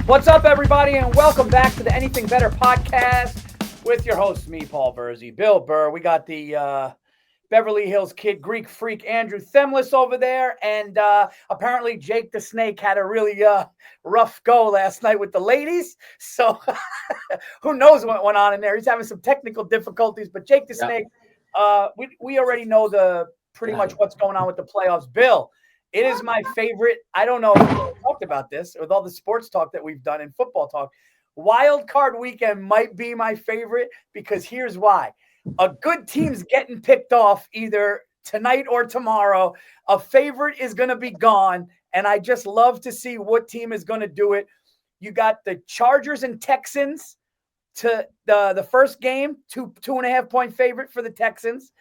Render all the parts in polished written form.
What's up, everybody, and welcome back to the Anything Better podcast with your host, me, Paul Virzi, Bill Burr. We got the Beverly Hills Kid, Greek freak, Andrew Themlis over there, and apparently Jake the Snake had a really rough go last night with the ladies, so who knows what went on in there. He's having some technical difficulties, but Jake the Snake, we already know pretty much what's going on with the playoffs. Bill, it is my favorite. I don't know if we talked about this with all the sports talk that we've done and football talk. Wild card weekend might be my favorite because here's why. A good team's getting picked off either tonight or tomorrow. A favorite is going to be gone, and I just love to see what team is going to do it. You got the Chargers and Texans to the first game, 2.5 point favorite for the Texans.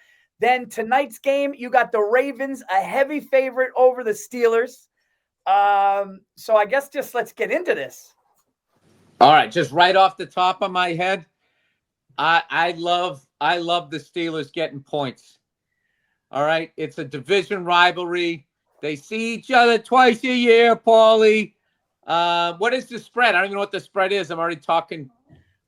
Then tonight's game, you got the Ravens, a heavy favorite over the Steelers. So I guess just let's get into this. All right, just right off the top of my head, I love the Steelers getting points. All right, it's a division rivalry. They see each other twice a year, Paulie. What is the spread? I don't even know what the spread is. I'm already talking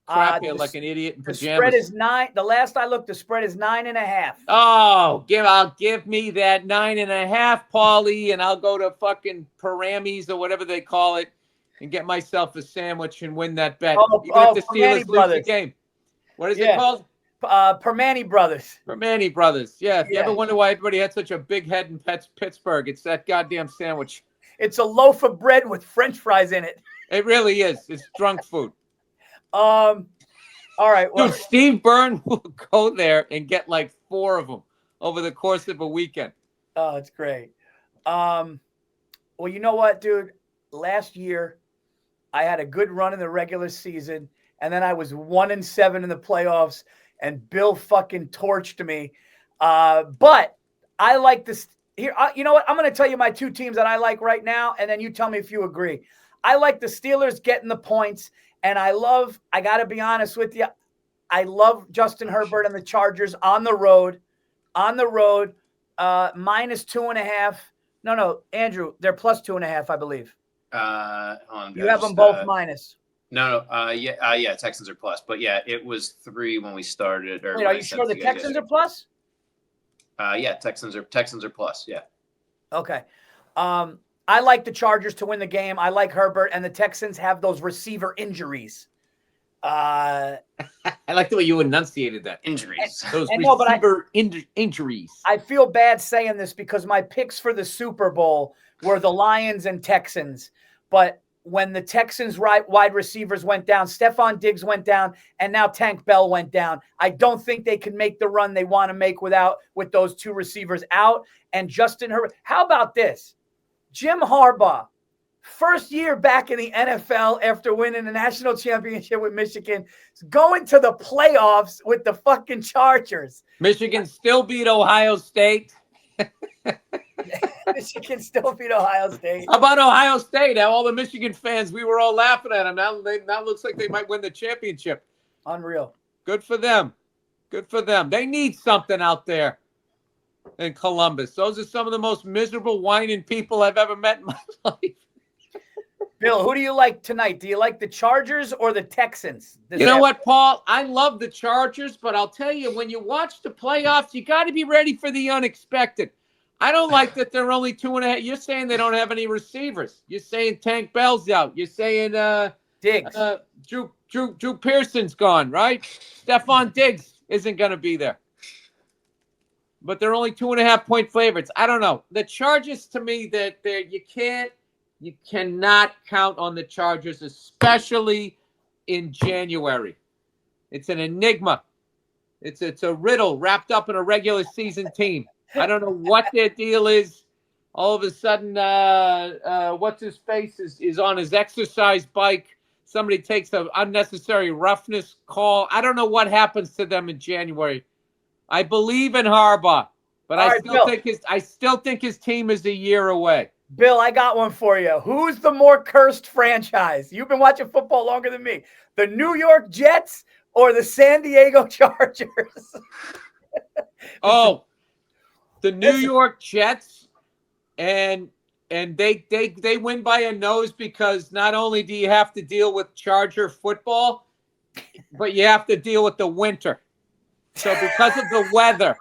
crap here like an idiot in pajamas. The spread is 9. The last I looked, the spread is 9.5. Oh, give me that 9.5, Paulie, and I'll go to fucking Paramis or whatever they call it and get myself a sandwich and win that bet. Even if the Steelers lose the game. What is it called? Permane Brothers. Permane Brothers. Yeah. If you ever wonder why everybody had such a big head in Pittsburgh, it's that goddamn sandwich. It's a loaf of bread with French fries in it. It really is. It's drunk food. All right. Well, dude, Steve Byrne will go there and get like 4 of them over the course of a weekend. Oh, it's great. Well, you know what, dude? Last year, I had a good run in the regular season, and then I was 1-7 in the playoffs, and Bill fucking torched me. But I like this. Here, you know what? I'm going to tell you my 2 teams that I like right now, and then you tell me if you agree. I like the Steelers getting the points, and I got to be honest with you, I love Justin Herbert and the Chargers on the road, minus 2.5. No, Andrew, they're plus 2.5, I believe. You have them both minus. No. Yeah. Texans are plus, but yeah, it was 3 when we started. Wait, are you sure the Texans are plus? Yeah, Texans are plus. Yeah. Okay. I like the Chargers to win the game. I like Herbert, and the Texans have those receiver injuries. I like the way you enunciated that. Injuries. Those receiver injuries. I feel bad saying this because my picks for the Super Bowl were the Lions and Texans. But when the Texans wide receivers went down, Stephon Diggs went down, and now Tank Bell went down. I don't think they can make the run they want to make with those 2 receivers out. And Justin Herbert. How about this? Jim Harbaugh, first year back in the NFL after winning the national championship with Michigan, is going to the playoffs with the fucking Chargers. Michigan still beat Ohio State. Michigan still beat Ohio State. How about Ohio State? Now, all the Michigan fans, we were all laughing at them. Now looks like they might win the championship. Unreal. Good for them. They need something out there in Columbus. Those are some of the most miserable whining people I've ever met in my life. Bill, who do you like tonight? Do you like the Chargers or the Texans? You know what, Paul? I love the Chargers, but I'll tell you, when you watch the playoffs, you got to be ready for the unexpected. I don't like that they're only 2.5. You're saying they don't have any receivers. You're saying Tank Bell's out. You're saying Diggs. Drew Pearson's gone, right? Stephon Diggs isn't going to be there. But they're only 2.5 point favorites. I don't know. The Chargers, to me, you cannot count on the Chargers, especially in January. It's an enigma. It's a riddle wrapped up in a regular season team. I don't know what their deal is. All of a sudden, what's his face is on his exercise bike. Somebody takes an unnecessary roughness call. I don't know what happens to them in January. I believe in Harbaugh, but I still think his team is a year away. Bill, I got one for you. Who's the more cursed franchise? You've been watching football longer than me. The New York Jets or the San Diego Chargers? The New York Jets. And and they win by a nose because not only do you have to deal with Charger football, but you have to deal with the winter. So because of the weather.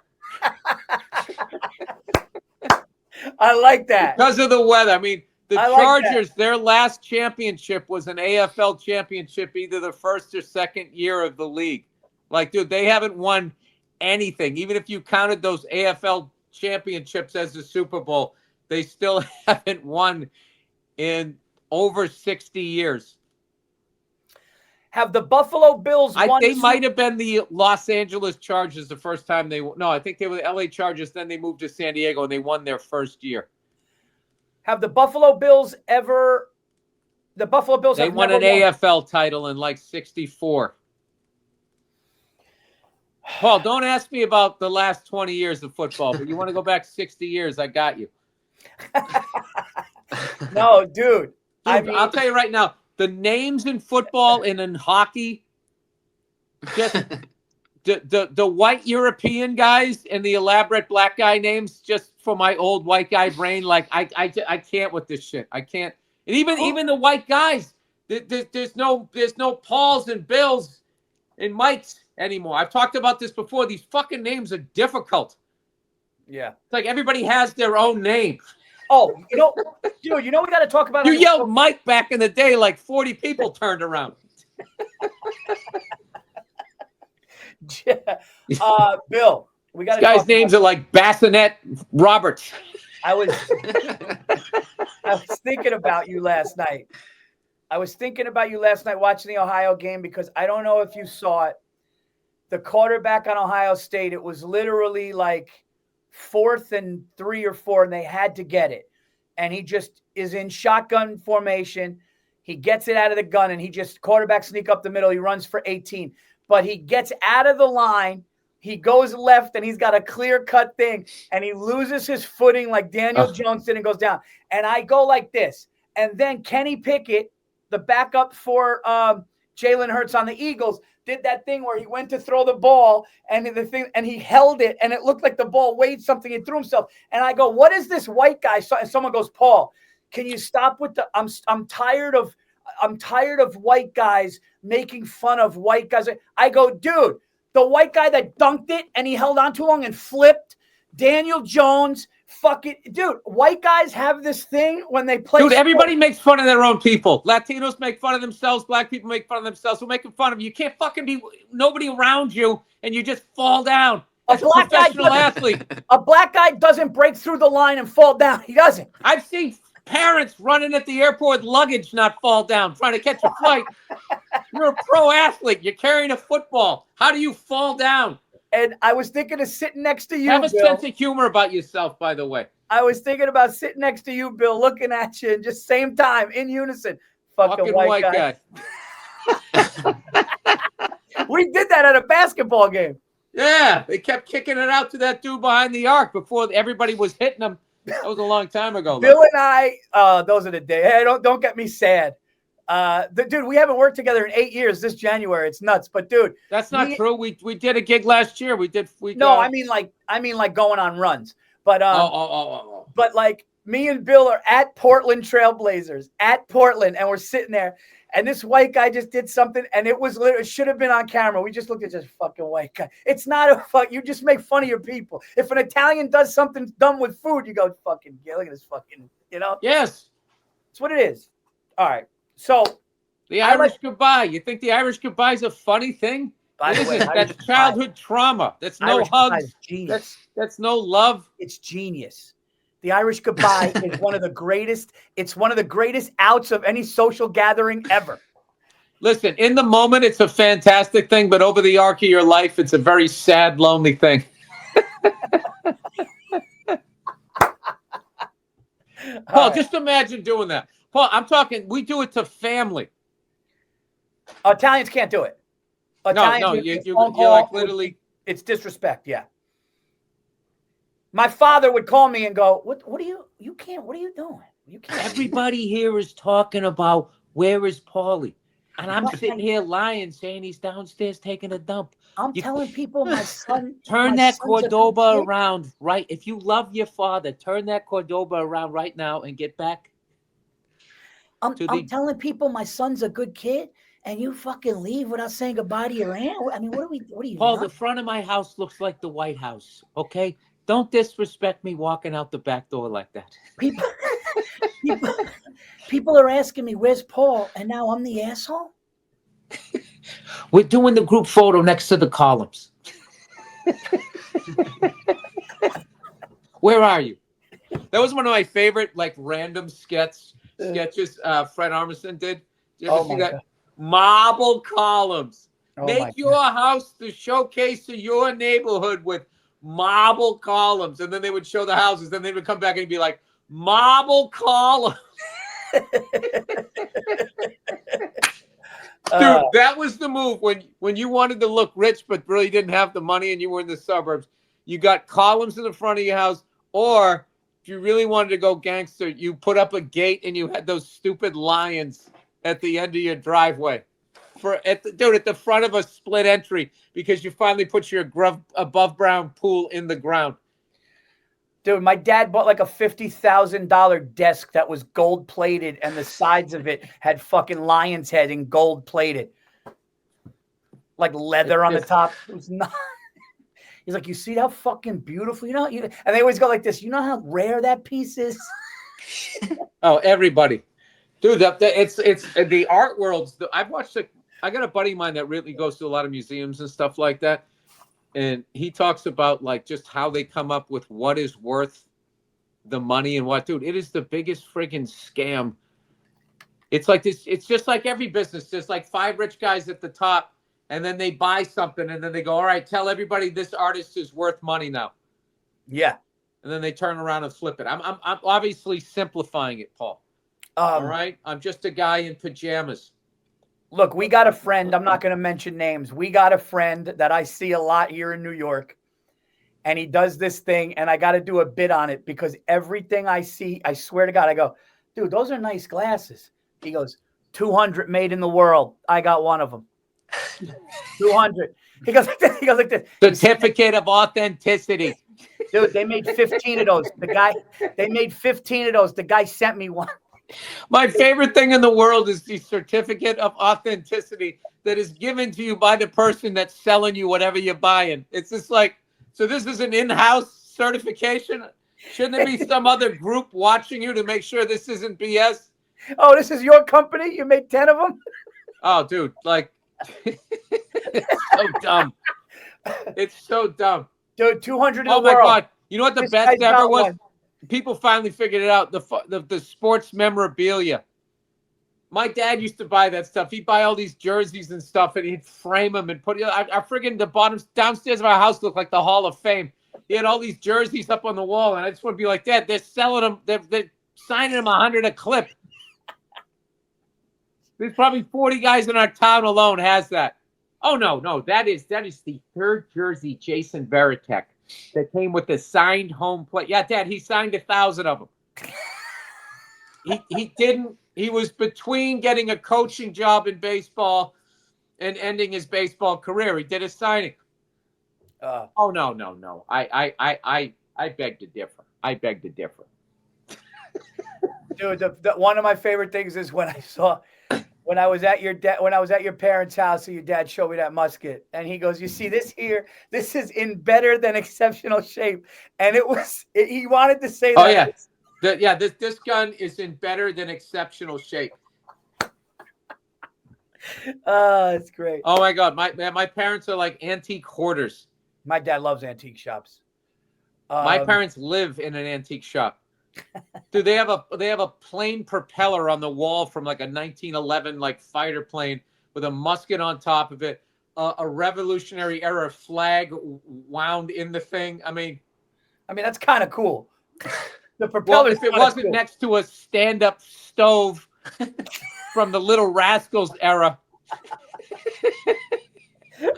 I like that. Because of the weather. I mean, the Chargers, like their last championship was an AFL championship, either the first or second year of the league. Like, dude, they haven't won anything. Even if you counted those AFL championships as the Super Bowl, they still haven't won in over 60 years. Have the Buffalo Bills won? They might have been the Los Angeles Chargers the first time I think they were the LA Chargers. Then they moved to San Diego and they won their first year. Have the Buffalo Bills ever? The Buffalo Bills They have won never an AFL title in like 64. Paul, don't ask me about the last 20 years of football, but you want to go back 60 years, I got you. No, dude. I mean, I'll tell you right now, the names in football and in hockey, just the white European guys and the elaborate black guy names, just for my old white guy brain, like I can't with this shit. I can't. And even the white guys, there's no Pauls and Bills and Mikes anymore. I've talked about this before. These fucking names are difficult. Yeah. It's like everybody has their own name. Oh, dude, we got to talk about. You yelled Mike back in the day, like 40 people turned around. Bill, we got. These guys' names are like Bassinet Roberts. I was thinking about you last night. Watching the Ohio game because I don't know if you saw it. The quarterback on Ohio State, it was literally like 4th and 3 or 4, and they had to get it. And he just is in shotgun formation. He gets it out of the gun, and he just quarterback sneak up the middle. He runs for 18. But he gets out of the line. He goes left, and he's got a clear-cut thing, and he loses his footing like Daniel Jones did and goes down. And I go like this. And then Kenny Pickett, the backup for Jalen Hurts on the Eagles, did that thing where he went to throw the ball and he held it and it looked like the ball weighed something and threw himself. And I go, what is this white guy? And someone goes, Paul, can you stop with I'm tired of white guys making fun of white guys. I go, dude, the white guy that dunked it and he held on too long and flipped, Daniel Jones, dude, white guys have this thing when they play. Dude, everybody makes fun of their own people. Latinos make fun of themselves. Black people make fun of themselves. We're making fun of you. You can't fucking be nobody around you and you just fall down. That's a professional athlete. A black guy doesn't break through the line and fall down. He doesn't. I've seen parents running at the airport with luggage not fall down, trying to catch a flight. You're a pro athlete. You're carrying a football. How do you fall down? And I was thinking of sitting next to you, Have a Bill. sense of humor about yourself, by the way. I was thinking about sitting next to you, Bill, looking at you, and just same time, in unison. Fucking white guy. We did that at a basketball game. Yeah, they kept kicking it out to that dude behind the arc before everybody was hitting him. That was a long time ago. Bill and I, those are the days. Hey, don't get me sad. Dude, we haven't worked together in 8 years this January. It's nuts. But dude, that's not true. We did a gig last year. I mean like going on runs. But but like me and Bill are at Portland Trailblazers at Portland, and we're sitting there, and this white guy just did something, and it should have been on camera. We just looked at this fucking white guy. It's not a fuck. You just make fun of your people. If an Italian does something dumb with food, you go fucking look at this fucking, Yes, it's what it is. All right. So the Irish goodbye. You think the Irish goodbye is a funny thing? By the way, that's childhood trauma. That's no hugs. That's no love. It's genius. The Irish goodbye is one of the greatest. It's one of the greatest outs of any social gathering ever. Listen, in the moment, it's a fantastic thing, but over the arc of your life, it's a very sad, lonely thing. Paul, just imagine doing that. Paul, I'm talking, we do it to family. Italians can't do it. Italians, you're like literally. It's disrespect, yeah. My father would call me and go, what are you doing? You can't. Everybody here is talking about where is Paulie. And I'm sitting here lying, saying he's downstairs taking a dump. I'm telling people my son. Turn my that son's a good Cordoba kid. around, right? If you love your father, turn that Cordoba around right now and get back to I'm the. telling people my son's a good kid, and you fucking leave without saying goodbye to your aunt. I mean, what are you? Paul, the nuts? front of my house looks like the White House, okay? Don't disrespect me walking out the back door like that. People, people, people are asking me, "Where's Paul?" And now I'm the asshole. We're doing the group photo next to the columns. Where are you? That was one of my favorite, like, random sketches Fred Armisen did. You ever see that? God. Marble columns. Make your God. house the showcase of your neighborhood with marble columns. And then they would show the houses. Then they would come back and be like, marble columns. Dude, that was the move when you wanted to look rich but really didn't have the money and you were in the suburbs. You got columns in the front of your house, or if you really wanted to go gangster, you put up a gate and you had those stupid lions at the end of your driveway. At the front of a split entry because you finally put your above ground pool in the ground. Dude, my dad bought like a $50,000 desk that was gold plated, and the sides of it had fucking lion's head and gold plated, like leather on the top. It was not. He's like, you see how fucking beautiful, and they always go like this. You know how rare that piece is. Oh, everybody, dude, it's the art worlds. I've watched it. I got a buddy of mine that really goes to a lot of museums and stuff like that. And he talks about like just how they come up with what is worth the money and what, dude, it is the biggest friggin' scam. It's like this. It's just like every business. There's like 5 rich guys at the top, and then they buy something, and then they go, all right, tell everybody this artist is worth money now. Yeah. And then they turn around and flip it. I'm obviously simplifying it, Paul. All right. I'm just a guy in pajamas. Look, we got a friend. I'm not going to mention names. We got a friend that I see a lot here in New York, and he does this thing, and I got to do a bit on it because everything I see, I swear to God, I go, dude, those are nice glasses. He goes, 200 made in the world. I got one of them. 200. He goes like this. He goes like this. Certificate of authenticity. Dude, they made 15 of those. They made 15 of those. The guy sent me one. My favorite thing in the world is the certificate of authenticity that is given to you by the person that's selling you whatever you're buying. It's just like, so this is an in-house certification? Shouldn't there be some other group watching you to make sure this isn't BS? Oh, this is your company? You made 10 of them? Oh, dude, like, it's so dumb. It's so dumb. Dude, 200 in the world. Oh, my God. You know what the best ever was? One. People finally figured it out. The sports memorabilia. My dad used to buy that stuff. He'd buy all these jerseys and stuff, and he'd frame them and put. I friggin' the bottom downstairs of our house looked like the Hall of Fame. He had all these jerseys up on the wall, and I just want to be like, Dad, they're selling them. They're signing them 100 a clip. There's probably 40 guys in our town alone has that. Oh no, that is the third jersey, Jason Veritek, that came with the signed home plate. Yeah, Dad, he signed 1,000 of them. He didn't. He was between getting a coaching job in baseball and ending his baseball career. He did a signing. Oh no. I beg to differ. Dude, one of my favorite things is when I was at your parents' house, and your dad showed me that musket, and he goes, "You see this here? This is in better than exceptional shape." And he wanted to say that. Oh yeah, this gun is in better than exceptional shape. It's great. Oh my God, my parents are like antique hoarders. My dad loves antique shops. My parents live in an antique shop. Dude, they have a plane propeller on the wall from like a 1911 like fighter plane with a musket on top of it, a Revolutionary era flag wound in the thing. I mean that's kind of cool. The propeller. Well, if it wasn't cool next to a stand-up stove from the Little Rascals era.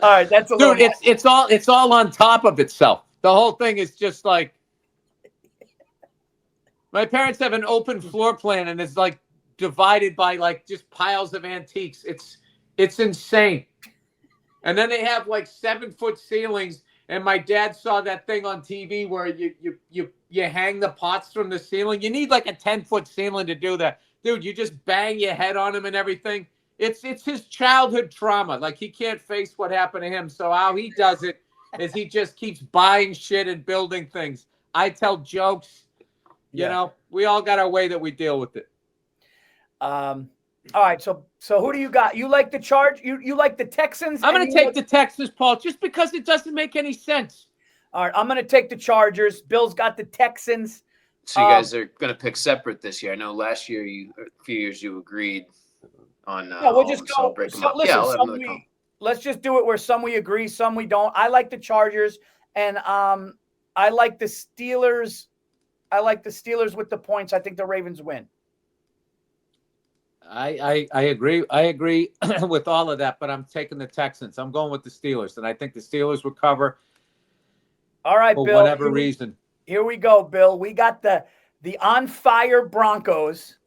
All right, that's a dude. It's all on top of itself. The whole thing is just like. My parents have an open floor plan, and it's like divided by like just piles of antiques. It's insane. And then they have like 7-foot ceilings. And my dad saw that thing on TV where you hang the pots from the ceiling. You need like a 10-foot ceiling to do that. Dude, you just bang your head on him and everything. It's his childhood trauma. Like, he can't face what happened to him. So how he does it is he just keeps buying shit and building things. I tell jokes. You know, we all got our way that we deal with it. All right, so who do you got? You like the Charge? You like the Texans? I'm going to take the Texans, Paul, just because it doesn't make any sense. All right, I'm going to take the Chargers. Bill's got the Texans. So you guys are going to pick separate this year. I know last year, a few years, you agreed on. We'll just go. break them So, up. listen, Yeah, I'll have another comment. let's just do it where some we agree, some we don't. I like the Chargers, and I like the Steelers. I like the Steelers with the points. I think the Ravens win. I agree. I agree with all of that, but I'm taking the Texans. I'm going with the Steelers, and I think the Steelers will cover. All right, for Bill. Whatever reason. Here we go, Bill. We got the on fire Broncos,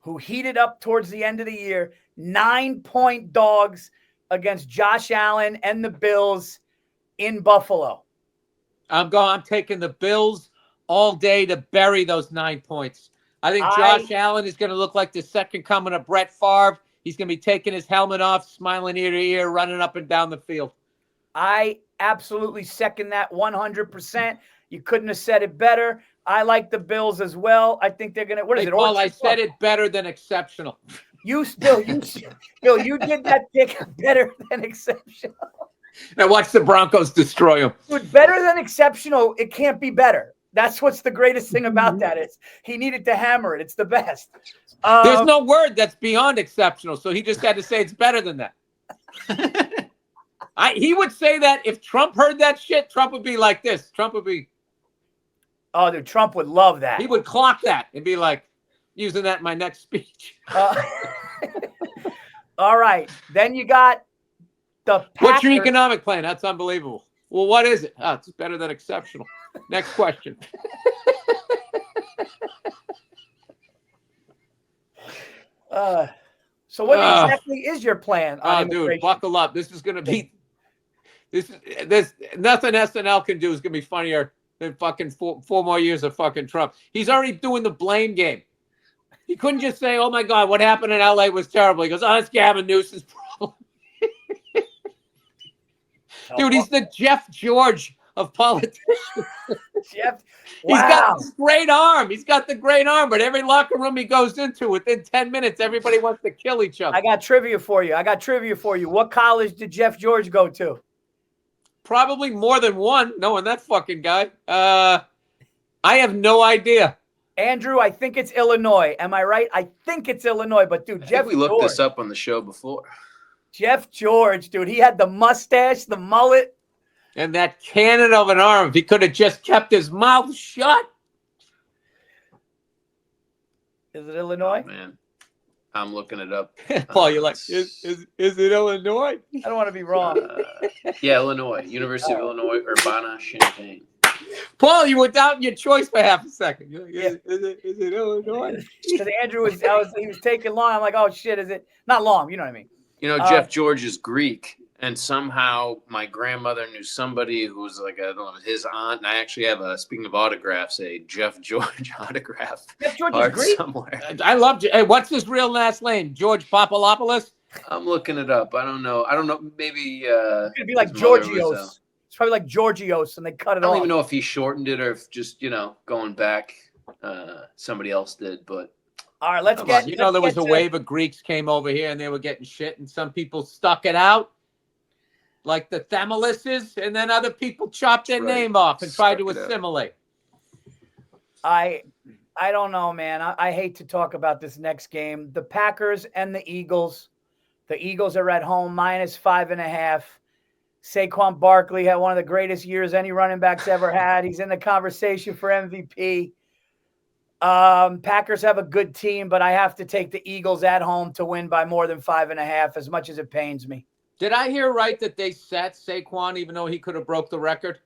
who heated up towards the end of the year. 9-point dogs against Josh Allen and the Bills in Buffalo. I'm taking the Bills all day to bury those 9 points. I think Josh Allen is going to look like the second coming of Brett Favre. He's going to be taking his helmet off, smiling ear to ear, running up and down the field. I absolutely second that 100%. You couldn't have said it better. I like the Bills as well. I think they're going to, what is it? Paul, I said it better than exceptional. Bill, you did that pick better than exceptional. Now watch the Broncos destroy them. Dude, better than exceptional, it can't be better. That's what's the greatest thing about that is he needed to hammer it. It's the best. There's no word that's beyond exceptional, so he just had to say it's better than that. He would say that if Trump heard that shit, Trump would be like this. Trump would be. Oh, dude, Trump would love that. He would clock that and be like, using that in my next speech. All right. Then you got the Packers. What's your economic plan? That's unbelievable. Well, what is it? Oh, it's better than exceptional. Next question. So what exactly is your plan on dude, buckle up. This is going to be this nothing SNL can do is going to be funnier than fucking four more years of fucking Trump. He's already doing the blame game. He couldn't just say, "Oh my God, what happened in LA was terrible." He goes, "Oh, it's Gavin Newsom's problem." Dude, he's the Jeff George of politicians. Jeff, He's got this great arm. He's got the great arm, but every locker room he goes into, within 10 minutes, everybody wants to kill each other. I got trivia for you. What college did Jeff George go to? Probably more than one, knowing that fucking guy. I have no idea. Andrew, I think it's Illinois. Am I right? I think it's Illinois, but dude, we looked this up on the show before. Jeff George, dude, he had the mustache, the mullet. And that cannon of an arm, if he could have just kept his mouth shut. Is it Illinois? Oh, man, I'm looking it up. Paul, you're like, is it Illinois? I don't want to be wrong. Yeah, Illinois. University of Illinois, Urbana-Champaign. Paul, you were doubting your choice for half a second. You're like, is it Illinois? Because Andrew he was taking long. I'm like, oh shit, is it not long? You know what I mean? You know, Jeff George is Greek, and somehow my grandmother knew somebody who was like, I don't know, his aunt. And I actually have speaking of autographs, a Jeff George autograph. Jeff George is Greek somewhere. I love. Hey, what's his real last name? George Papadopoulos? I'm looking it up. I don't know. Maybe it's gonna be like Georgios. It's probably like Georgios, and they cut it off. I don't even know if he shortened it or if just going back, somebody else did, but. All right, let's get. There was a wave of Greeks came over here and they were getting shit, and some people stuck it out, like the Thamalises, and then other people chopped their name off and tried to assimilate. I don't know, man. I hate to talk about this next game. The Packers and the Eagles. The Eagles are at home, -5.5. Saquon Barkley had one of the greatest years any running back's ever had. He's in the conversation for MVP. Packers have a good team, but I have to take the Eagles at home to win by more than 5.5, as much as it pains me. Did I hear right that they sat Saquon even though he could have broke the record?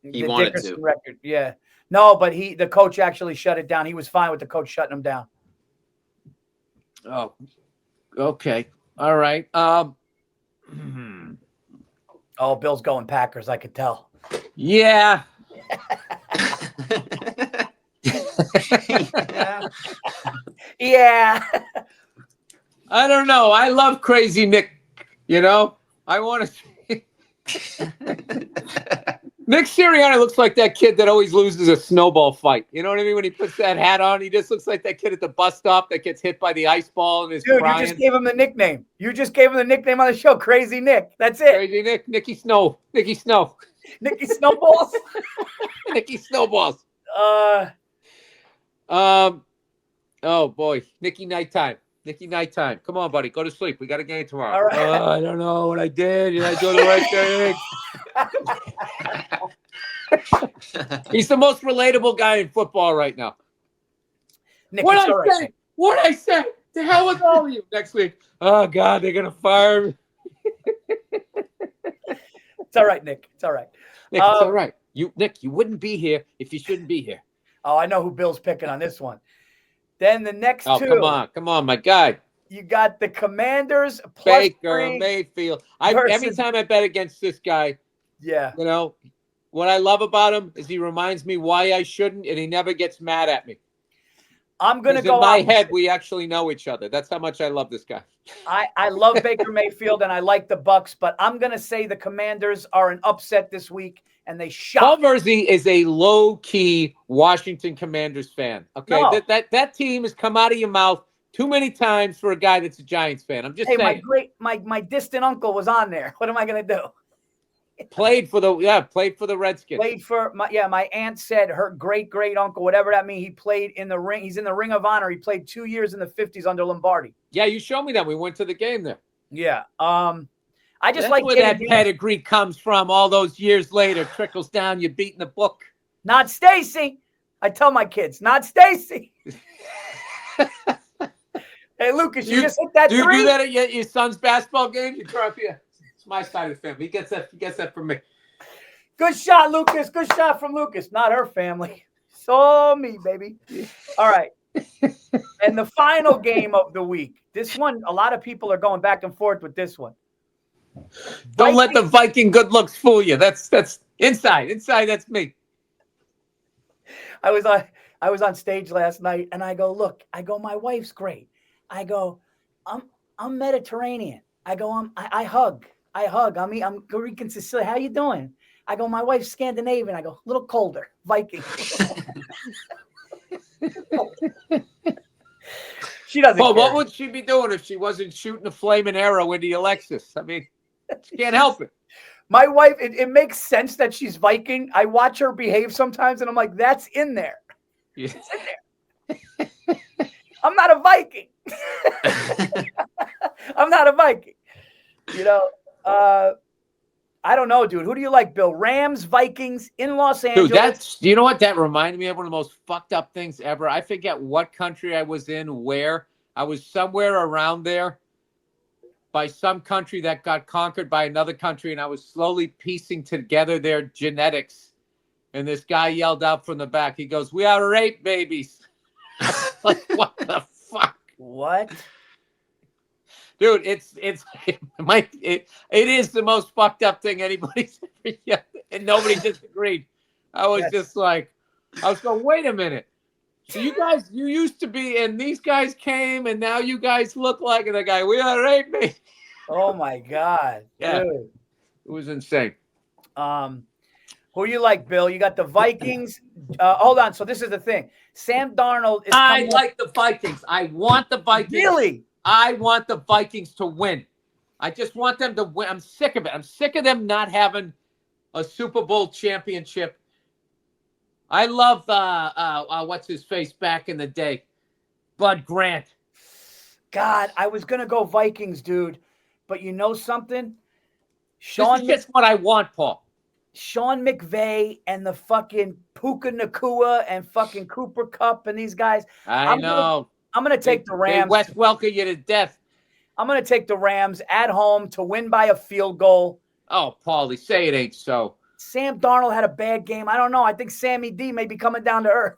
He wanted to. Record, yeah. No, but the coach actually shut it down. He was fine with the coach shutting him down. Oh, okay. All right. Oh, Bill's going Packers. I could tell. Yeah. Yeah. I don't know. I love Crazy Nick. You know, I want to. Nick Sirianni looks like that kid that always loses a snowball fight. You know what I mean? When he puts that hat on, he just looks like that kid at the bus stop that gets hit by the ice ball and is crying. You just gave him the nickname. You just gave him the nickname on the show, Crazy Nick. That's it. Crazy Nick, Nicky Snow, Nicky Snow, Nicky Snowballs. Nicky Snowballs. Oh boy, Nicky Nighttime. Nicky Nighttime. Come on, buddy. Go to sleep. We got a game tomorrow. All right. I don't know what I did. Did I do the right thing? He's the most relatable guy in football right now. Nick, What I say? The hell with all of you next week. Oh, God, they're going to fire me. It's all right, Nick. It's all right. Nick, it's all right. Nick, you wouldn't be here if you shouldn't be here. Oh, I know who Bill's picking on this one. Then the next two. Come on, my guy. You got the Commanders plus Baker Mayfield. Every time I bet against this guy, yeah, you know, what I love about him is he reminds me why I shouldn't, and he never gets mad at me. I'm going to go in my head, we actually know each other. That's how much I love this guy. I love Baker Mayfield, and I like the Bucs, but I'm going to say the Commanders are an upset this week, and they shot. Paul Virzi is a low-key Washington Commanders fan. Okay, No. that team has come out of your mouth too many times for a guy that's a Giants fan. I'm just saying. My distant uncle was on there. What am I going to do? Played for the Redskins. Played for my aunt said her great uncle, whatever that means, he played in the ring. He's in the Ring of Honor. He played 2 years in the 50s under Lombardi. Yeah, you showed me that. We went to the game there. Yeah. I just That's like where that pedigree comes from. All those years later, trickles down. You're beating the book. Not Stacy. I tell my kids, not Stacy. Hey, Lucas, you just hit that three? Do you do that at your son's basketball games? You try It's my side of the family. He gets that from me. Good shot, Lucas. Good shot from Lucas. Not her family. So me, baby. All right. And the final game of the week. This one, a lot of people are going back and forth with this one. Don't let the Viking good looks fool you. That's inside. That's me. I was on stage last night, and I go, look. I go, my wife's great. I go, I'm Mediterranean. I go, I hug. I'm Greek and Sicilian. How you doing? I go, my wife's Scandinavian. I go, a little colder. Viking. She doesn't care. What would she be doing if she wasn't shooting a flaming arrow into your Lexus? I mean, she can't help it. My wife, it makes sense that she's Viking. I watch her behave sometimes, and I'm like, that's in there. Yeah. It's in there. I'm not a Viking. I'm not a Viking. You know, I don't know, dude. Who do you like, Bill? Rams, Vikings in Los Angeles. Dude, you know what? That reminded me of one of the most fucked up things ever. I forget what country I was in, where. I was somewhere around there by some country that got conquered by another country, and I was slowly piecing together their genetics. And this guy yelled out from the back. He goes, "We are rape babies." Like, what the fuck? What? Dude, it is the most fucked up thing anybody's ever yet, and nobody disagreed. I was just like, I was going, wait a minute. So you used to be, and these guys came, and now you guys look like, and the guy, we are rape me. Oh my God. Yeah. Dude. It was insane. Who you like, Bill? You got the Vikings. Hold on. So this is the thing. Sam Darnold is I like the Vikings. I want the Vikings. Really? I want the Vikings to win. I just want them to win. I'm sick of it. I'm sick of them not having a Super Bowl championship. I love what's his face back in the day, Bud Grant. God, I was gonna go Vikings, dude, but you know something? This is just what I want, Paul. Sean McVay and the fucking Puka Nakua and fucking Cooper Kupp and these guys. I'm gonna take the Rams. They West welcome you to death. I'm gonna take the Rams at home to win by a field goal. Oh, Paulie, say it ain't so. Sam Darnold had a bad game. I don't know. I think Sammy D may be coming down to earth.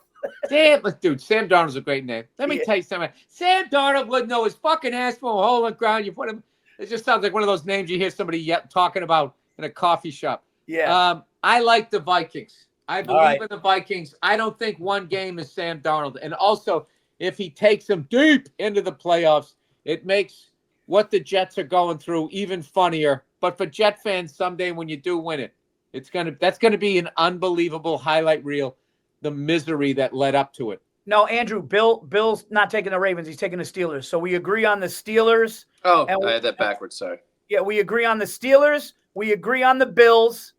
Sam Darnold's a great name. Let me tell you something. Sam Darnold wouldn't know his fucking ass from a hole in the ground. You put him. It just sounds like one of those names you hear somebody talking about in a coffee shop. Yeah. I like the Vikings. I believe right. in the Vikings. I don't think one game is Sam Darnold. And also, if he takes them deep into the playoffs, it makes what the Jets are going through even funnier. But for Jet fans, someday when you do win it, that's gonna be an unbelievable highlight reel. The misery that led up to it. No, Andrew, Bill's not taking the Ravens. He's taking the Steelers. So we agree on the Steelers. Oh, And I had that backwards. Sorry. Yeah, we agree on the Steelers. We agree on the Bills.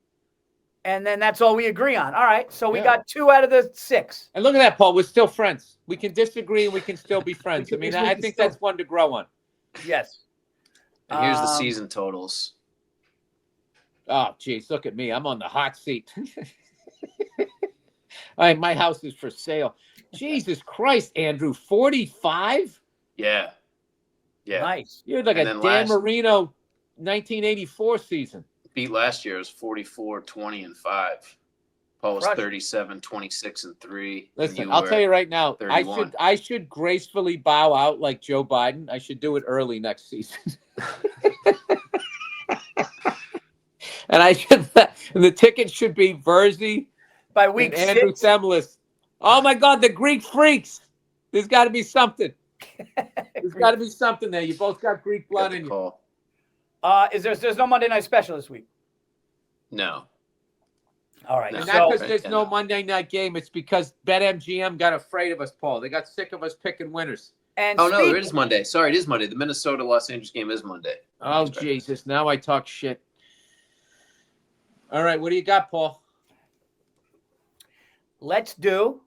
And then that's all we agree on. All right. So we got 2 out of the 6. And look at that, Paul. We're still friends. We can disagree and we can still be friends. I mean, I think that's one to grow on. Yes. And here's the season totals. Oh, geez, look at me. I'm on the hot seat. All right, my house is for sale. Jesus Christ, Andrew, 45? Yeah. Nice. You're like a Dan Marino 1984 season. Beat last year. It was 44, 20, and 5. Paul was 37, 26, and 3. Listen, I'll tell you right now, 31. I should gracefully bow out like Joe Biden. I should do it early next season. And the ticket should be Virzi by week and Andrew Themlis. Oh my God, the Greek freaks! There's got to be something. There's got to be something there. You both got Greek blood in you. There's no Monday Night Special this week? No. All right. No. And not because there's no Monday night game. It's because BetMGM got afraid of us, Paul. They got sick of us picking winners. And no, it is Monday. Sorry, it is Monday. The Minnesota-Los Angeles game is Monday. Oh, Jesus. Now I talk shit. All right. What do you got, Paul? Let's do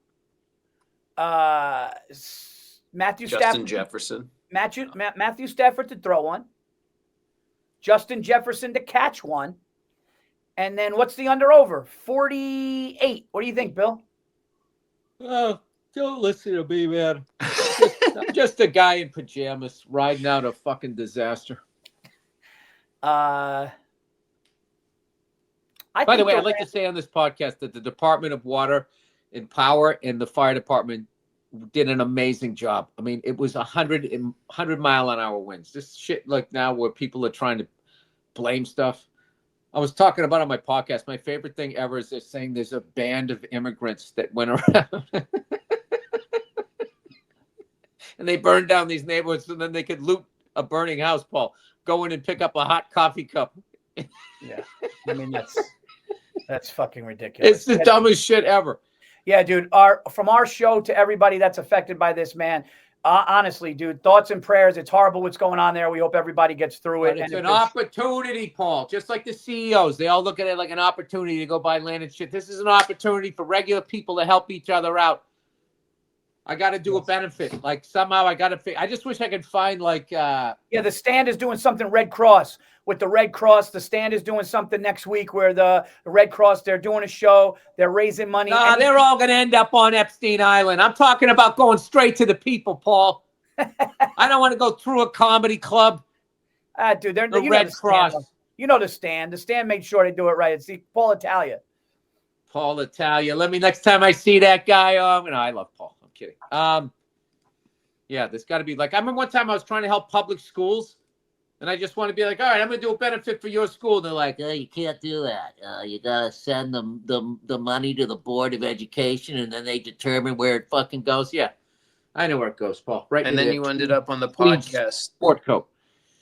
Matthew Stafford. Jefferson. Matthew Stafford to throw one. Justin Jefferson to catch one. And then what's the under-over? 48. What do you think, Bill? Oh, don't listen to me, man. I'm just a guy in pajamas riding out a fucking disaster. By the way, I'd like to say on this podcast that the Department of Water and Power and the fire department did an amazing job. I mean, it was 100 mile-an-hour winds. This shit like now where people are trying to blame stuff. I was talking about on my podcast, my favorite thing ever is they're saying there's a band of immigrants that went around and they burned down these neighborhoods so then they could loot a burning house, Paul. Go in and pick up a hot coffee cup. Yeah. I mean, that's fucking ridiculous. It's the dumbest shit ever. Yeah, dude. From our show to everybody that's affected by this, man. Honestly, dude, thoughts and prayers. It's horrible what's going on there. We hope everybody gets through it. It's an opportunity, Paul. Just like the CEOs, they all look at it like an opportunity to go buy land and shit. This is an opportunity for regular people to help each other out. I got to do a benefit. Like somehow I got to. I just wish I could find like. Yeah, the Stand is doing something. Red Cross with the Red Cross. The Stand is doing something next week where the Red Cross, they're doing a show. They're raising money. No, they're all going to end up on Epstein Island. I'm talking about going straight to the people, Paul. I don't want to go through a comedy club. Dude, they're the Red Cross. You know the Stand. The Stand made sure they do it right. It's Paul Italia. Paul Italia. Let me next time I see that guy. I love Paul. I'm kidding. Yeah, there's got to be like. I remember one time I was trying to help public schools. And I just want to be like, all right, I'm going to do a benefit for your school. And they're like, oh, you can't do that. You got to send them the money to the Board of Education, and then they determine where it fucking goes. Yeah, I know where it goes, Paul. Right. And then you ended up on the podcast. Sport coat.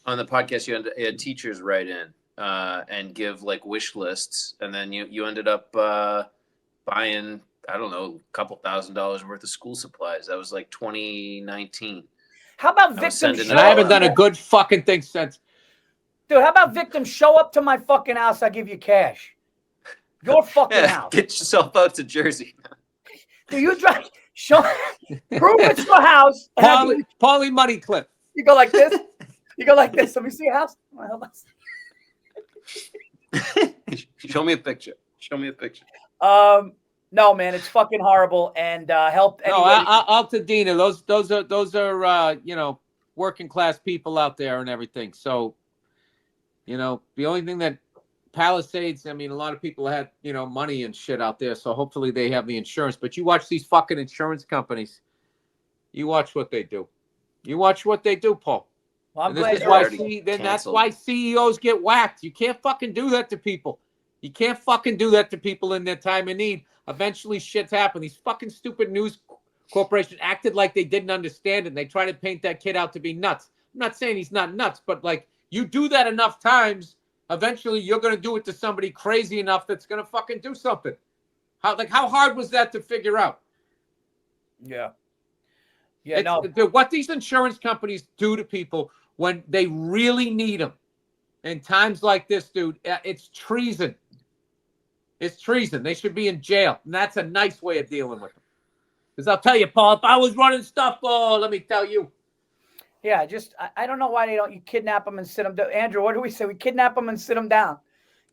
On the podcast, you had teachers write in and give like wish lists. And then you ended up buying, I don't know, a couple $1,000s worth of school supplies. That was like 2019. How about victims? And I haven't done a good fucking thing since. Dude, how about victims show up to my fucking house? I'll give you cash. Your fucking house. Get yourself out to Jersey. Do you drive? Prove it's your house. Paulie Money Clip. You go like this. You go like this. Let me see your house. Show me a picture. Show me a picture. No, man, it's fucking horrible. And help. No, Altadena. Those are working class people out there and everything. So, the only thing that Palisades. I mean, a lot of people had money and shit out there. So hopefully they have the insurance. But you watch these fucking insurance companies. You watch what they do. You watch what they do, Paul. Well, I'm And this glad is you're why already that's why CEOs get whacked. You can't fucking do that to people. You can't fucking do that to people in their time of need. Eventually shit's happen. These fucking stupid news corporations acted like they didn't understand it. And they try to paint that kid out to be nuts. I'm not saying he's not nuts, but like you do that enough times, eventually you're going to do it to somebody crazy enough that's going to fucking do something. How hard was that to figure out? Yeah. Yeah, no. What these insurance companies do to people when they really need them in times like this, dude, it's treason. It's treason. They should be in jail. And that's a nice way of dealing with them. Because I'll tell you, Paul, if I was running stuff, let me tell you. Yeah, I don't know why you kidnap them and sit them down. Andrew, what do we say? We kidnap them and sit them down.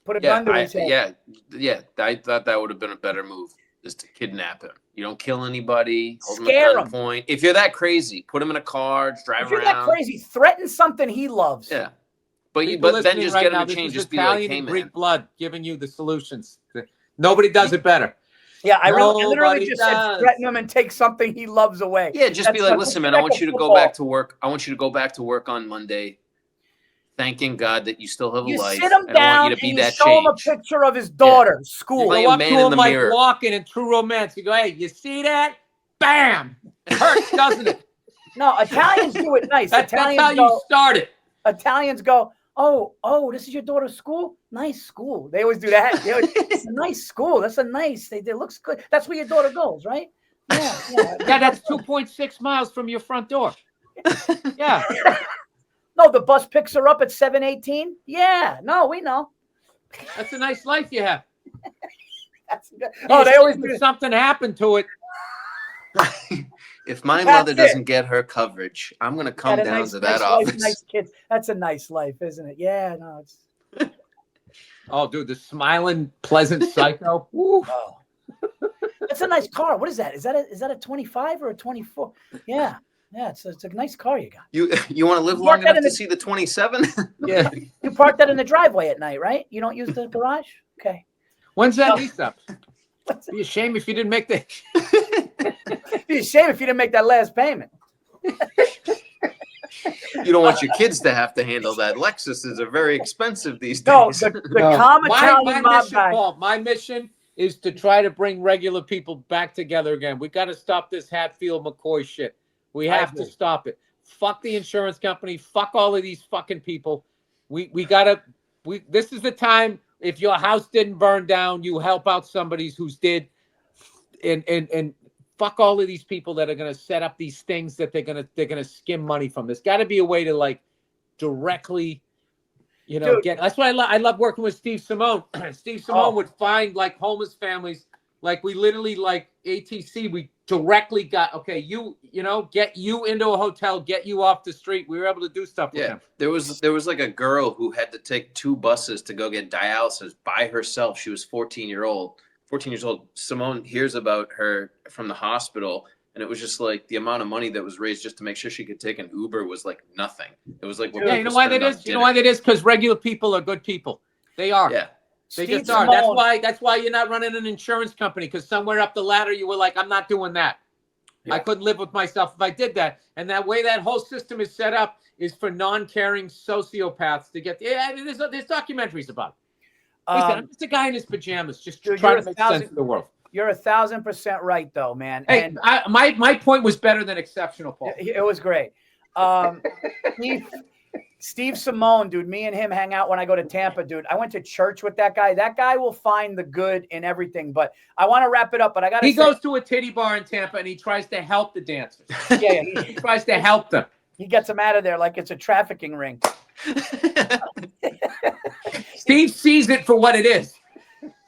Put a gun to his head. Yeah. I thought that would have been a better move, is to kidnap him. You don't kill anybody. Hold Scare him at gunpoint. If you're that crazy, put him in a car, drive around. If you're that crazy, threaten something he loves. Yeah. But then just right get him now, to change. This is Just Italian be like, hey, and man. Greek blood giving you the solutions. Nobody does it better. Yeah, I literally just said threaten him and take something he loves away. Yeah, just be like, listen, man, I want you to go back to work. I want you to go back to work on Monday, thanking God that you still have a life. You sit him down and you show him a picture of his daughter's school. You go up to him like walking in True Romance. You go, hey, you see that? Bam! It hurts, doesn't it? No, Italians do it nice. That's how you start it. Italians go, oh, this is your daughter's school? Nice school. They always do that. It's a nice school. That's a nice. It looks good. That's where your daughter goes, right? Yeah. Yeah, that's 2.6 miles from your front door. Yeah. No, the bus picks her up at 7:18. Yeah. No, we know. That's a nice life you have. That's good. Oh, they always do. Something happened to it. If my mother doesn't get her coverage, I'm going to come down to that office. Nice kids. That's a nice life, isn't it? Yeah, no, it's. Oh, dude, the smiling, pleasant psycho. Woo. Oh. That's a nice car. What is that? Is that a 25 or a 24? Yeah, it's a nice car you got. You want to live long enough to see the 27? Yeah. You park that in the driveway at night, right? You don't use the garage? Okay. When's that lease up? It'd be a shame if you didn't make that. It'd be a shame if you didn't make that last payment. You don't want your kids to have to handle that. Lexuses are very expensive these days. No, the calm Italian mob guy. Paul, my mission is to try to bring regular people back together again. We got to stop this Hatfield McCoy shit. We have to stop it. Fuck the insurance company. Fuck all of these fucking people. This is the time. If your house didn't burn down, you help out somebody who's did, and fuck all of these people that are going to set up these things that they're gonna skim money from. There's got to be a way to like directly, get. That's why I love working with Steve Simone. Steve Simone would find like homeless families, like we literally like ATC. We directly got get you into a hotel, get you off the street. We were able to do stuff with them. There was like a girl who had to take 2 buses to go get dialysis by herself. She was 14 years old. Simone hears about her from the hospital, and it was just like the amount of money that was raised just to make sure she could take an Uber was like nothing. It was like, you know why that is? You know why that is? Because regular people are good people. They are. Yeah. They just are. That's why you're not running an insurance company, because somewhere up the ladder you were like, I'm not doing that. Yeah. I couldn't live with myself if I did that. And that way that whole system is set up is for non-caring sociopaths to get. Yeah, there's documentaries about it. Listen, I'm just a guy in his pajamas, just trying to make sense of the world. You're 1,000% right, though, man. Hey, and my point was better than exceptional, Paul. It was great. Steve Simone, dude, me and him hang out when I go to Tampa, dude. I went to church with that guy. That guy will find the good in everything. But I want to wrap it up, but I got to He goes to a titty bar in Tampa, and he tries to help the dancers. Yeah. He tries to help them. He gets them out of there like it's a trafficking ring. Steve sees it for what it is.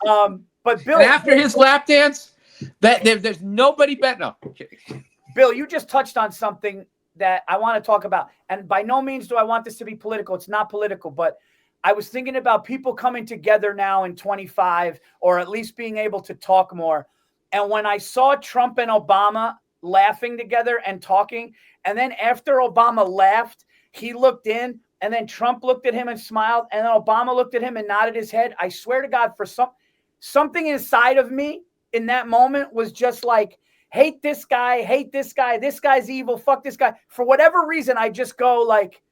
But Bill, and after his lap dance, there's nobody better. No, I'm kidding. Bill, you just touched on something that I want to talk about. And by no means do I want this to be political. It's not political, but I was thinking about people coming together now in 25, or at least being able to talk more. And when I saw Trump and Obama laughing together and talking, and then after Obama laughed, he looked in, and then Trump looked at him and smiled, and then Obama looked at him and nodded his head. I swear to God, for something inside of me in that moment was just like, hate this guy, this guy's evil, fuck this guy. For whatever reason, I just go like,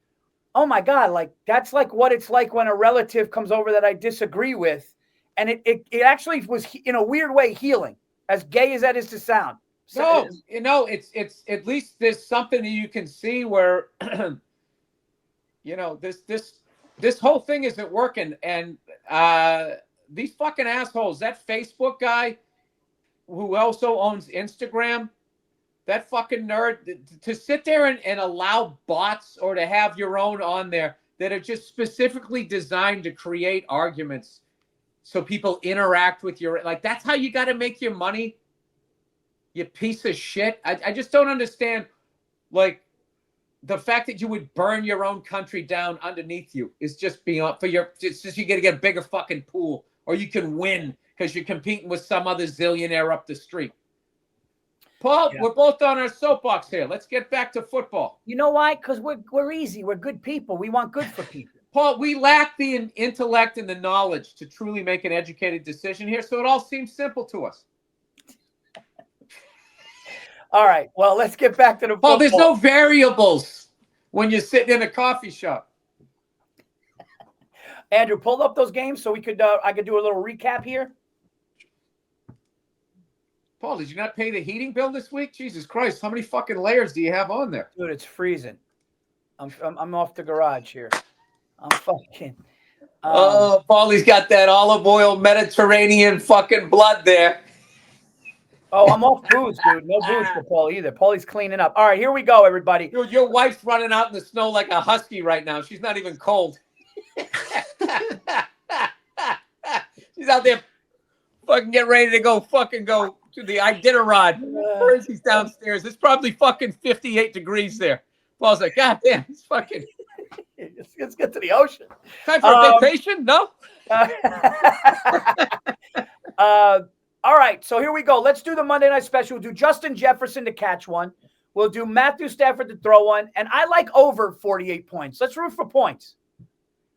oh my God, like that's like what it's like when a relative comes over that I disagree with. And it actually was in a weird way healing, as gay as that is to sound. No, it's at least there's something that you can see where this whole thing isn't working. And these fucking assholes, that Facebook guy who also owns Instagram, that fucking nerd, to sit there and allow bots or to have your own on there that are just specifically designed to create arguments so people interact with your, like, that's how you got to make your money, you piece of shit. I just don't understand, like, the fact that you would burn your own country down underneath you is just beyond, it's just you got to get a bigger fucking pool, or you can win because you're competing with some other zillionaire up the street. Paul, We're both on our soapbox here. Let's get back to football. You know why? Because we're easy. We're good people. We want good for people. Paul, we lack the intellect and the knowledge to truly make an educated decision here, so it all seems simple to us. All right. Well, let's get back to the football. Paul, there's no variables when you're sitting in a coffee shop. Andrew, pull up those games so I could do a little recap here. Paul, did you not pay the heating bill this week? Jesus Christ, how many fucking layers do you have on there? Dude, it's freezing. I'm off the garage here. I'm fucking. Paulie's got that olive oil Mediterranean fucking blood there. Oh, I'm off booze, dude. No booze for Paul either. Paulie's cleaning up. All right, here we go, everybody. Dude, your wife's running out in the snow like a husky right now. She's not even cold. She's out there fucking get ready to go to the Iditarod. Virzi's downstairs. It's probably fucking 58 degrees there. Paul's like, God damn, it's fucking. Let's get to the ocean. Time for a vacation? No? All right, so here we go. Let's do the Monday Night Special. We'll do Justin Jefferson to catch one. We'll do Matthew Stafford to throw one. And I like over 48 points. Let's root for points.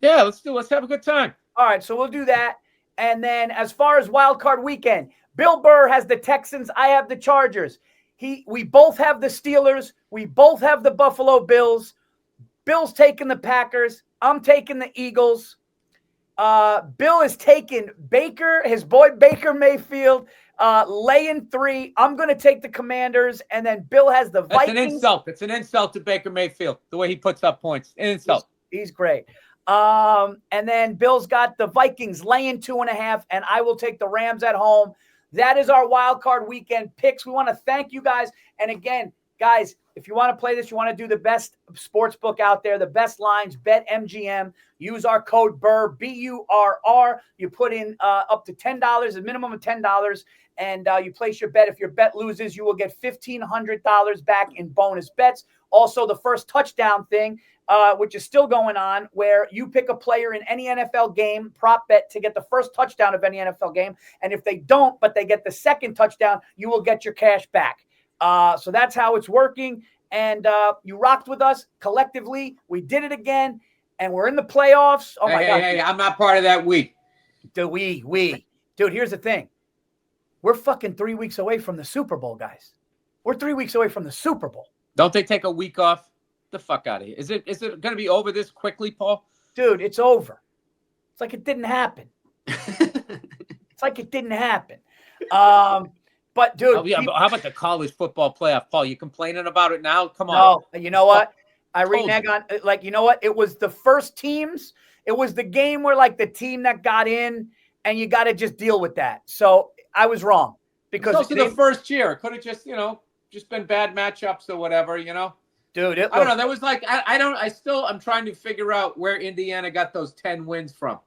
Yeah, let's have a good time. All right, so we'll do that. And then as far as wild card weekend, Bill Burr has the Texans. I have the Chargers. We both have the Steelers. We both have the Buffalo Bills. Bill's taking the Packers. I'm taking the Eagles. Bill is taking his boy Baker Mayfield, laying 3. I'm going to take the Commanders, and then Bill has the Vikings. That's an insult. It's an insult to Baker Mayfield, the way he puts up points. An insult. He's great. And then Bill's got the Vikings laying 2.5, and I will take the Rams at home. That is our wild card weekend picks. We want to thank you guys. And again, guys, if you want to play this, you want to do the best sports book out there, the best lines, BetMGM. Use our code BURR, BURR. You put in up to $10, a minimum of $10, and you place your bet. If your bet loses, you will get $1,500 back in bonus bets. Also, the first touchdown thing, which is still going on, where you pick a player in any NFL game, prop bet to get the first touchdown of any NFL game. And if they don't, but they get the second touchdown, you will get your cash back. So that's how it's working. And you rocked with us collectively. We did it again. And we're in the playoffs. Oh, my God. Hey, I'm not part of that we. Dude, here's the thing. We're fucking 3 weeks away from the Super Bowl, guys. We're 3 weeks away from the Super Bowl. Don't they take a week off? The fuck out of here. Is it going to be over this quickly, Paul? Dude, it's over. It's like it didn't happen. But, dude. How about the college football playoff, Paul? You complaining about it now? Come on. No, you know what? I renege on, like, you know what? It was the first teams. It was the game where, like, the team that got in, and you got to just deal with that. So I was wrong. Because it's also the first year. It could have just been bad matchups or whatever, Dude, I don't know. There was like, I'm trying to figure out where Indiana got those 10 wins from.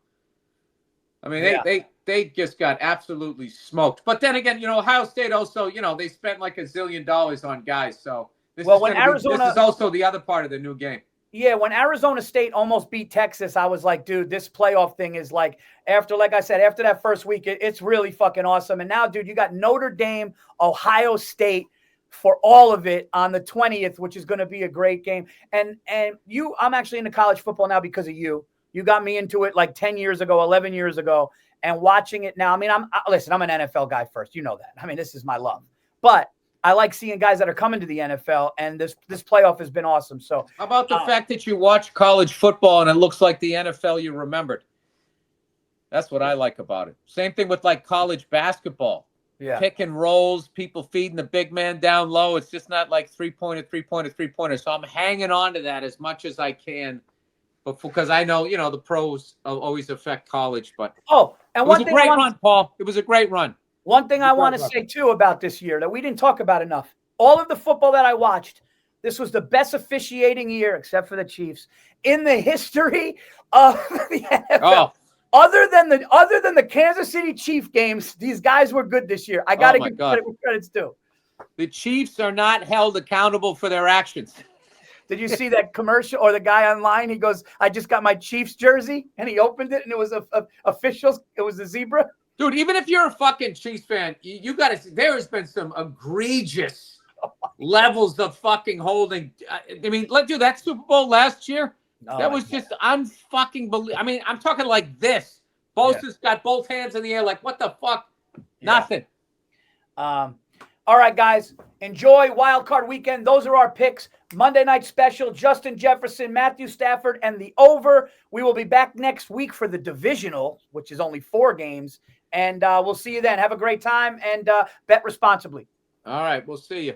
I mean, they just got absolutely smoked. But then again, Ohio State also, they spent like $1 zillion on guys. So this is also the other part of the new game. Yeah, when Arizona State almost beat Texas, I was like, dude, this playoff thing is like, after that first week, it's really fucking awesome. And now, dude, you got Notre Dame, Ohio State for all of it on the 20th, which is going to be a great game. And I'm actually into college football now because of you. You got me into it like 10 years ago, 11 years ago, and watching it now. I mean, I'm an NFL guy first. You know that. I mean, this is my love. But I like seeing guys that are coming to the NFL, and this playoff has been awesome. So how about the fact that you watch college football and it looks like the NFL you remembered? That's what I like about it. Same thing with like college basketball. Yeah. Pick and rolls, people feeding the big man down low. It's just not like three-pointer. So I'm hanging on to that as much as I can, but because I know, the pros always affect college. But and it was a great run, Paul. It was a great run. One thing I want to say, too, about this year that we didn't talk about enough. All of the football that I watched, this was the best officiating year, except for the Chiefs, in the history of the NFL. Oh. Other than the Kansas City Chief games, these guys were good this year. I got to give credit where credit's due. The Chiefs are not held accountable for their actions. Did you see that commercial or the guy online? He goes, "I just got my Chiefs jersey," and he opened it, and it was officials. It was a zebra. Dude, even if you're a fucking Chiefs fan, you got to. There has been some egregious levels of fucking holding. I mean, dude, that Super Bowl last year. That was just unfucking believable. I mean, I'm talking like this. Bosa's got both hands in the air, like, what the fuck? Yeah. Nothing. All right, guys. Enjoy Wild Card Weekend. Those are our picks. Monday Night Special, Justin Jefferson, Matthew Stafford, and the over. We will be back next week for the divisional, which is only 4 games. And we'll see you then. Have a great time and bet responsibly. All right, we'll see you.